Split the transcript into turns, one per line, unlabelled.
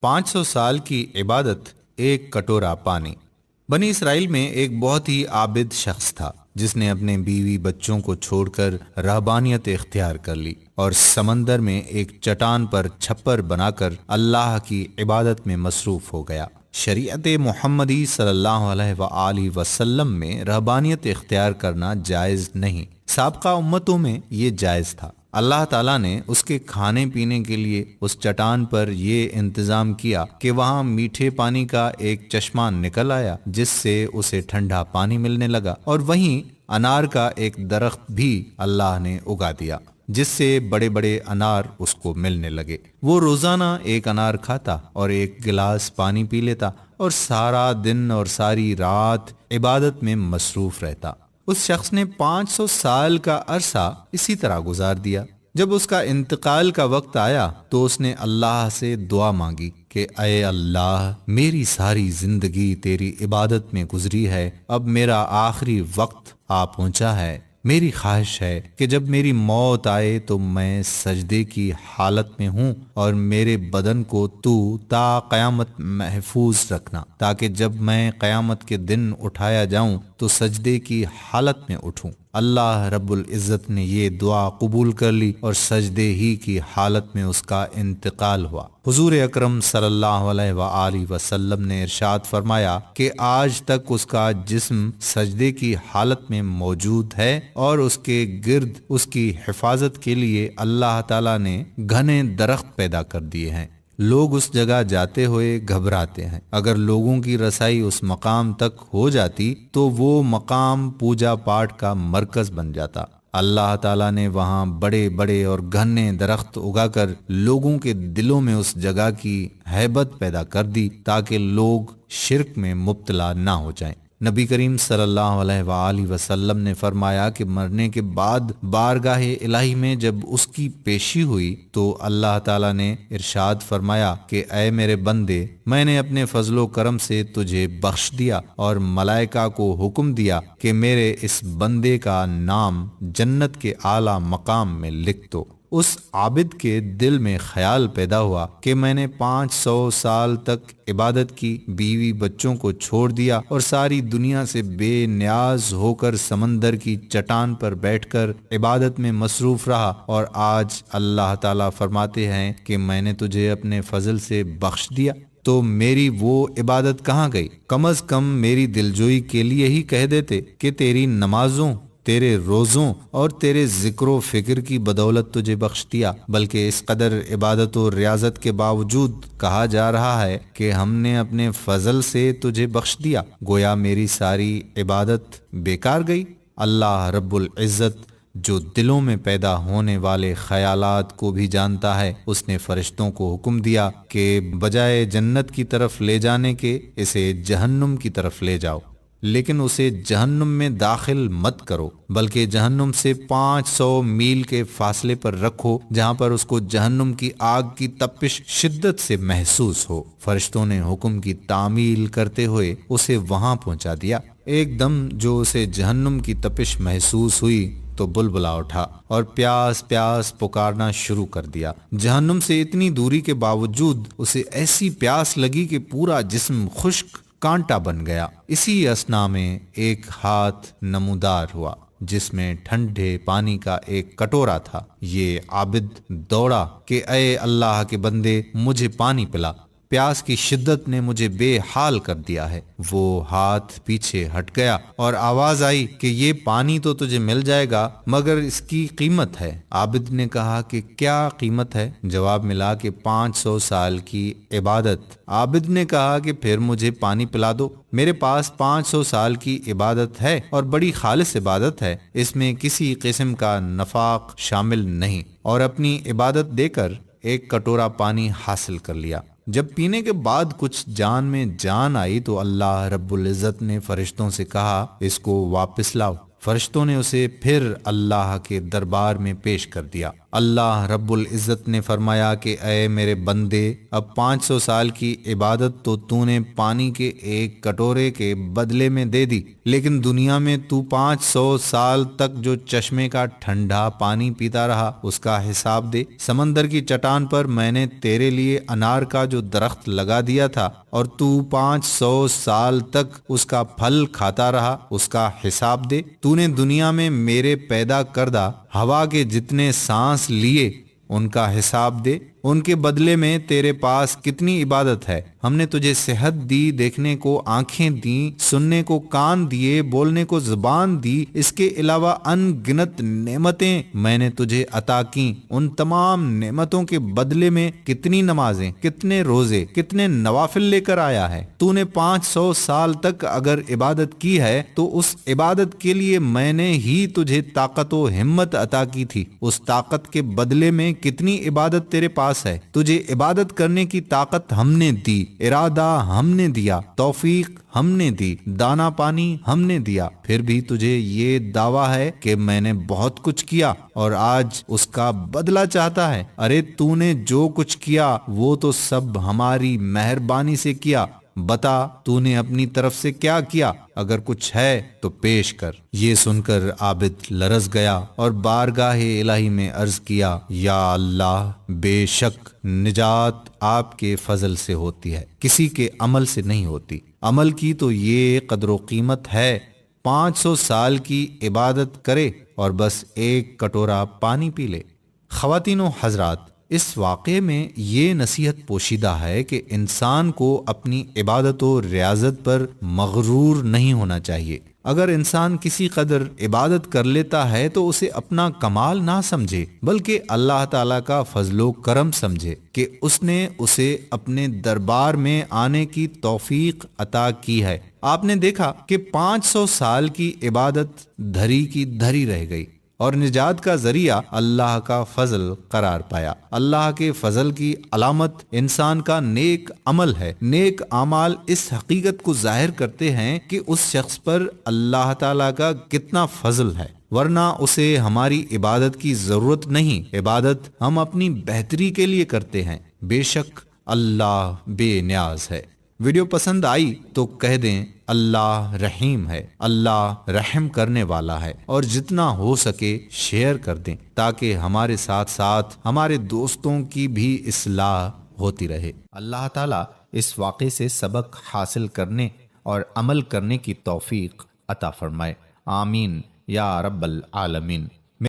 500 سال کی عبادت، ایک کٹورا پانی۔ بنی اسرائیل میں ایک بہت ہی عابد شخص تھا جس نے اپنے بیوی بچوں کو چھوڑ کر رہبانیت اختیار کر لی اور سمندر میں ایک چٹان پر چھپر بنا کر اللہ کی عبادت میں مصروف ہو گیا۔ شریعت محمدی صلی اللہ علیہ وآلہ وسلم میں رہبانیت اختیار کرنا جائز نہیں، سابقہ امتوں میں یہ جائز تھا۔ اللہ تعالیٰ نے اس کے کھانے پینے کے لیے اس چٹان پر یہ انتظام کیا کہ وہاں میٹھے پانی کا ایک چشمہ نکل آیا جس سے اسے ٹھنڈا پانی ملنے لگا، اور وہیں انار کا ایک درخت بھی اللہ نے اگا دیا جس سے بڑے بڑے انار اس کو ملنے لگے۔ وہ روزانہ ایک انار کھاتا اور ایک گلاس پانی پی لیتا اور سارا دن اور ساری رات عبادت میں مصروف رہتا۔ اس شخص نے 500 سال کا عرصہ اسی طرح گزار دیا۔ جب اس کا انتقال کا وقت آیا تو اس نے اللہ سے دعا مانگی کہ اے اللہ، میری ساری زندگی تیری عبادت میں گزری ہے، اب میرا آخری وقت آ پہنچا ہے، میری خواہش ہے کہ جب میری موت آئے تو میں سجدے کی حالت میں ہوں اور میرے بدن کو تو تا قیامت محفوظ رکھنا، تاکہ جب میں قیامت کے دن اٹھایا جاؤں تو سجدے کی حالت میں اٹھوں۔ اللہ رب العزت نے یہ دعا قبول کر لی اور سجدے ہی کی حالت میں اس کا انتقال ہوا۔ حضور اکرم صلی اللہ علیہ وآلہ وسلم نے ارشاد فرمایا کہ آج تک اس کا جسم سجدے کی حالت میں موجود ہے اور اس کے گرد اس کی حفاظت کے لیے اللہ تعالیٰ نے گھنے درخت پیدا کر دیے ہیں۔ لوگ اس جگہ جاتے ہوئے گھبراتے ہیں، اگر لوگوں کی رسائی اس مقام تک ہو جاتی تو وہ مقام پوجا پاٹ کا مرکز بن جاتا۔ اللہ تعالیٰ نے وہاں بڑے بڑے اور گھنے درخت اگا کر لوگوں کے دلوں میں اس جگہ کی ہیبت پیدا کر دی تاکہ لوگ شرک میں مبتلا نہ ہو جائیں۔ نبی کریم صلی اللہ علیہ وآلہ وسلم نے فرمایا کہ مرنے کے بعد بارگاہ الہی میں جب اس کی پیشی ہوئی تو اللہ تعالیٰ نے ارشاد فرمایا کہ اے میرے بندے، میں نے اپنے فضل و کرم سے تجھے بخش دیا اور ملائکہ کو حکم دیا کہ میرے اس بندے کا نام جنت کے اعلیٰ مقام میں لکھ دو۔ اس عابد کے دل میں خیال پیدا ہوا کہ میں نے 500 سال تک عبادت کی، بیوی بچوں کو چھوڑ دیا اور ساری دنیا سے بے نیاز ہو کر سمندر کی چٹان پر بیٹھ کر عبادت میں مصروف رہا، اور آج اللہ تعالیٰ فرماتے ہیں کہ میں نے تجھے اپنے فضل سے بخش دیا، تو میری وہ عبادت کہاں گئی؟ کم از کم میری دلجوئی کے لیے ہی کہہ دیتے کہ تیری نمازوں، تیرے روزوں اور تیرے ذکر و فکر کی بدولت تجھے بخش دیا، بلکہ اس قدر عبادت و ریاضت کے باوجود کہا جا رہا ہے کہ ہم نے اپنے فضل سے تجھے بخش دیا، گویا میری ساری عبادت بیکار گئی۔ اللہ رب العزت جو دلوں میں پیدا ہونے والے خیالات کو بھی جانتا ہے، اس نے فرشتوں کو حکم دیا کہ بجائے جنت کی طرف لے جانے کے اسے جہنم کی طرف لے جاؤ، لیکن اسے جہنم میں داخل مت کرو، بلکہ جہنم سے 500 میل کے فاصلے پر رکھو جہاں پر اس کو جہنم کی آگ کی تپش شدت سے محسوس ہو۔ فرشتوں نے حکم کی تعمیل کرتے ہوئے اسے وہاں پہنچا دیا۔ ایک دم جو اسے جہنم کی تپش محسوس ہوئی تو بلبلا اٹھا اور پیاس پیاس پکارنا شروع کر دیا۔ جہنم سے اتنی دوری کے باوجود اسے ایسی پیاس لگی کہ پورا جسم خشک کانٹا بن گیا۔ اسی اثنا میں ایک ہاتھ نمودار ہوا جس میں ٹھنڈے پانی کا ایک کٹورا تھا۔ یہ عابد دوڑا کہ اے اللہ کے بندے، مجھے پانی پلا، پیاس کی شدت نے مجھے بے حال کر دیا ہے۔ وہ ہاتھ پیچھے ہٹ گیا اور آواز آئی کہ یہ پانی تو تجھے مل جائے گا مگر اس کی قیمت ہے۔ عابد نے کہا کہ کیا قیمت ہے؟ جواب ملا کہ 500 سال کی عبادت۔ عابد نے کہا کہ پھر مجھے پانی پلا دو، میرے پاس 500 سال کی عبادت ہے اور بڑی خالص عبادت ہے، اس میں کسی قسم کا نفاق شامل نہیں، اور اپنی عبادت دے کر ایک کٹورا پانی حاصل کر لیا۔ جب پینے کے بعد کچھ جان میں جان آئی تو اللہ رب العزت نے فرشتوں سے کہا اس کو واپس لاؤ۔ فرشتوں نے اسے پھر اللہ کے دربار میں پیش کر دیا۔ اللہ رب العزت نے فرمایا کہ اے میرے بندے، اب 500 سال کی عبادت تو نے پانی کے ایک کٹورے کے بدلے میں دے دی، لیکن دنیا میں 500 سال تک جو چشمے کا ٹھنڈا پانی پیتا رہا اس کا حساب دے۔ سمندر کی چٹان پر میں نے تیرے لیے انار کا جو درخت لگا دیا تھا اور 500 سال تک اس کا پھل کھاتا رہا اس کا حساب دے۔ نے دنیا میں میرے پیدا کردہ ہوا کے جتنے سانس لیے ان کا حساب دے۔ ان کے بدلے میں تیرے پاس کتنی عبادت ہے۔ ہم نے تجھے صحت دی، دیکھنے کو آنکھیں دیں، سننے کو کان دیے، بولنے کو زبان دی، اس کے علاوہ ان گنت نعمتیں میں نے تجھے عطا کیں۔ ان تمام نعمتوں کے بدلے میں کتنی نمازیں، کتنے روزے، کتنے نوافل لے کر آیا ہے۔ تو نے 500 سال تک اگر عبادت کی ہے تو اس عبادت کے لیے میں نے ہی تجھے طاقت و ہمت عطا کی تھی۔ اس طاقت کے بدلے میں کتنی عبادت تیرے پاس ہے۔ تجھے عبادت کرنے کی طاقت ہم نے دی، ارادہ ہم نے دیا، توفیق ہم نے دی، دانا پانی ہم نے دیا، پھر بھی تجھے یہ دعویٰ ہے کہ میں نے بہت کچھ کیا اور آج اس کا بدلہ چاہتا ہے۔ ارے تو نے جو کچھ کیا وہ تو سب ہماری مہربانی سے کیا، بتا تو نے اپنی طرف سے کیا کیا؟ اگر کچھ ہے تو پیش کر۔ یہ سن کر عابد لرز گیا اور بارگاہ الہی میں عرض کیا، یا اللہ، بے شک نجات آپ کے فضل سے ہوتی ہے، کسی کے عمل سے نہیں ہوتی۔ عمل کی تو یہ قدر و قیمت ہے، 500 سال کی عبادت کرے اور بس ایک کٹورا پانی پی لے۔ خواتین و حضرات، اس واقعے میں یہ نصیحت پوشیدہ ہے کہ انسان کو اپنی عبادت و ریاضت پر مغرور نہیں ہونا چاہیے۔ اگر انسان کسی قدر عبادت کر لیتا ہے تو اسے اپنا کمال نہ سمجھے، بلکہ اللہ تعالیٰ کا فضل و کرم سمجھے کہ اس نے اسے اپنے دربار میں آنے کی توفیق عطا کی ہے۔ آپ نے دیکھا کہ 500 سال کی عبادت دھری کی دھری رہ گئی اور نجات کا ذریعہ اللہ کا فضل قرار پایا۔ اللہ کے فضل کی علامت انسان کا نیک عمل ہے۔ نیک اعمال اس حقیقت کو ظاہر کرتے ہیں کہ اس شخص پر اللہ تعالیٰ کا کتنا فضل ہے، ورنہ اسے ہماری عبادت کی ضرورت نہیں۔ عبادت ہم اپنی بہتری کے لیے کرتے ہیں۔ بے شک اللہ بے نیاز ہے۔ ویڈیو پسند آئی تو کہہ دیں اللہ رحیم ہے، اللہ رحم کرنے والا ہے، اور جتنا ہو سکے شیئر کر دیں تاکہ ہمارے ساتھ ساتھ ہمارے دوستوں کی بھی اصلاح ہوتی رہے۔ اللہ تعالیٰ اس واقعے سے سبق حاصل کرنے اور عمل کرنے کی توفیق عطا فرمائے۔ آمین یا رب العالمین۔